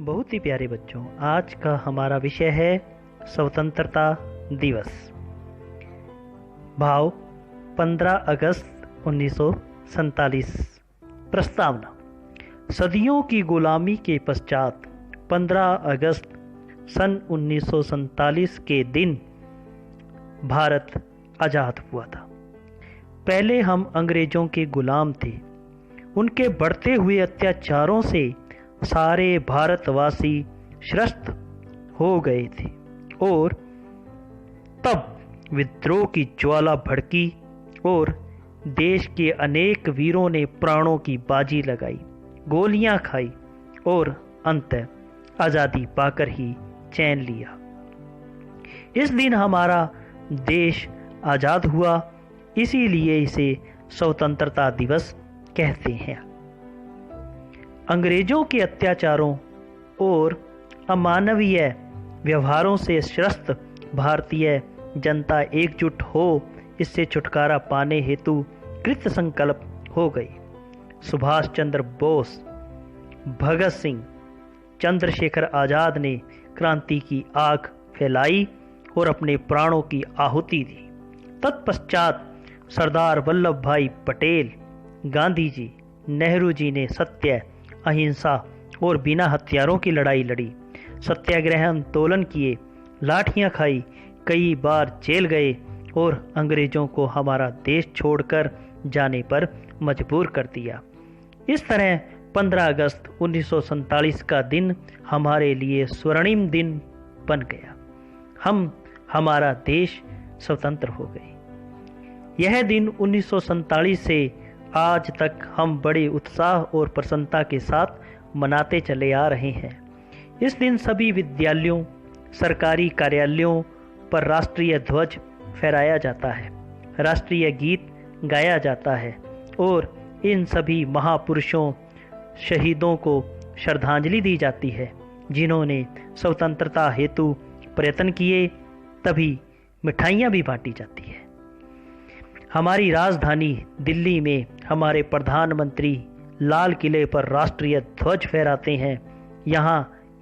बहुत ही प्यारे बच्चों, आज का हमारा विषय है स्वतंत्रता दिवस। भाव 15 अगस्त 1947। प्रस्तावना। सदियों की गुलामी के पश्चात 15 अगस्त सन 1947 के दिन भारत आज़ाद हुआ था। पहले हम अंग्रेजों के गुलाम थे। उनके बढ़ते हुए अत्याचारों से सारे भारतवासी त्रस्त हो गए थे और तब विद्रोह की ज्वाला भड़की और देश के अनेक वीरों ने प्राणों की बाजी लगाई, गोलियां खाई और अंततः आज़ादी पाकर ही चैन लिया। इस दिन हमारा देश आज़ाद हुआ, इसीलिए इसे स्वतंत्रता दिवस कहते हैं। अंग्रेजों के अत्याचारों और अमानवीय व्यवहारों से त्रस्त भारतीय जनता एकजुट हो इससे छुटकारा पाने हेतु कृत संकल्प हो गई। सुभाष चंद्र बोस, भगत सिंह, चंद्रशेखर आज़ाद ने क्रांति की आग फैलाई और अपने प्राणों की आहुति दी। तत्पश्चात सरदार वल्लभ भाई पटेल, गांधी जी, नेहरू जी ने सत्य, अहिंसा और बिना हथियारों की लड़ाई लड़ी, सत्याग्रह आंदोलन किए, लाठियां खाई, कई बार जेल गए और अंग्रेजों को हमारा देश छोड़कर जाने पर मजबूर कर दिया। इस तरह 15 अगस्त 1947 का दिन हमारे लिए स्वर्णिम दिन बन गया। हमारा देश स्वतंत्र हो गए। यह दिन 1947 से आज तक हम बड़े उत्साह और प्रसन्नता के साथ मनाते चले आ रहे हैं। इस दिन सभी विद्यालयों, सरकारी कार्यालयों पर राष्ट्रीय ध्वज फहराया जाता है, राष्ट्रीय गीत गाया जाता है और इन सभी महापुरुषों, शहीदों को श्रद्धांजलि दी जाती है, जिन्होंने स्वतंत्रता हेतु प्रयत्न किए। तभी मिठाइयाँ भी बांटी जाती है। हमारी राजधानी दिल्ली में हमारे प्रधानमंत्री लाल किले पर राष्ट्रीय ध्वज फहराते हैं। यहाँ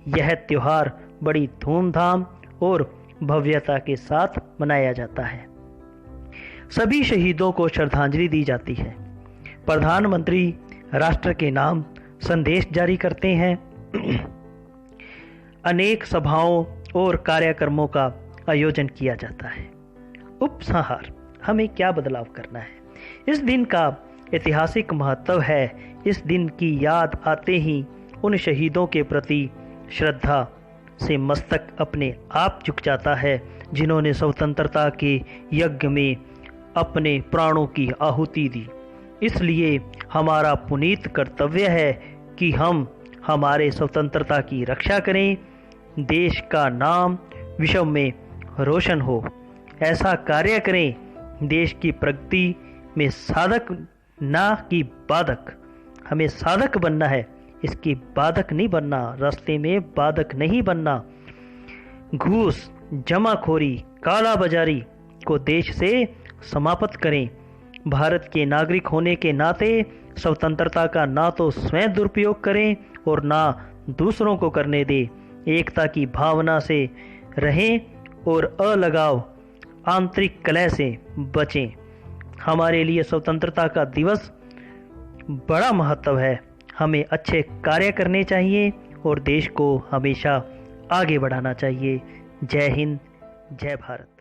यह त्योहार बड़ी धूमधाम और भव्यता के साथ मनाया जाता है। सभी शहीदों को श्रद्धांजलि दी जाती है। प्रधानमंत्री राष्ट्र के नाम संदेश जारी करते हैं। अनेक सभाओं और कार्यक्रमों का आयोजन किया जाता है। उपसंहार। हमें क्या बदलाव करना है? इस दिन का ऐतिहासिक महत्व है। इस दिन की याद आते ही उन शहीदों के प्रति श्रद्धा से मस्तक अपने आप झुक जाता है, जिन्होंने स्वतंत्रता के यज्ञ में अपने प्राणों की आहुति दी। इसलिए हमारा पुनीत कर्तव्य है कि हम हमारे स्वतंत्रता की रक्षा करें, देश का नाम विश्व में रोशन हो। ऐसा कार्य करें, देश की प्रगति में साधक ना कि बाधक। हमें साधक बनना है, इसकी बाधक नहीं बनना, रास्ते में बाधक नहीं बनना। घूस, जमाखोरी, काला बाजारी को देश से समाप्त करें। भारत के नागरिक होने के नाते स्वतंत्रता का ना तो स्वयं दुरुपयोग करें और ना दूसरों को करने दें। एकता की भावना से रहें और अलगाव, आंतरिक कलह से बचें। हमारे लिए स्वतंत्रता का दिवस बड़ा महत्व है। हमें अच्छे कार्य करने चाहिए और देश को हमेशा आगे बढ़ाना चाहिए। जय हिंद, जय भारत।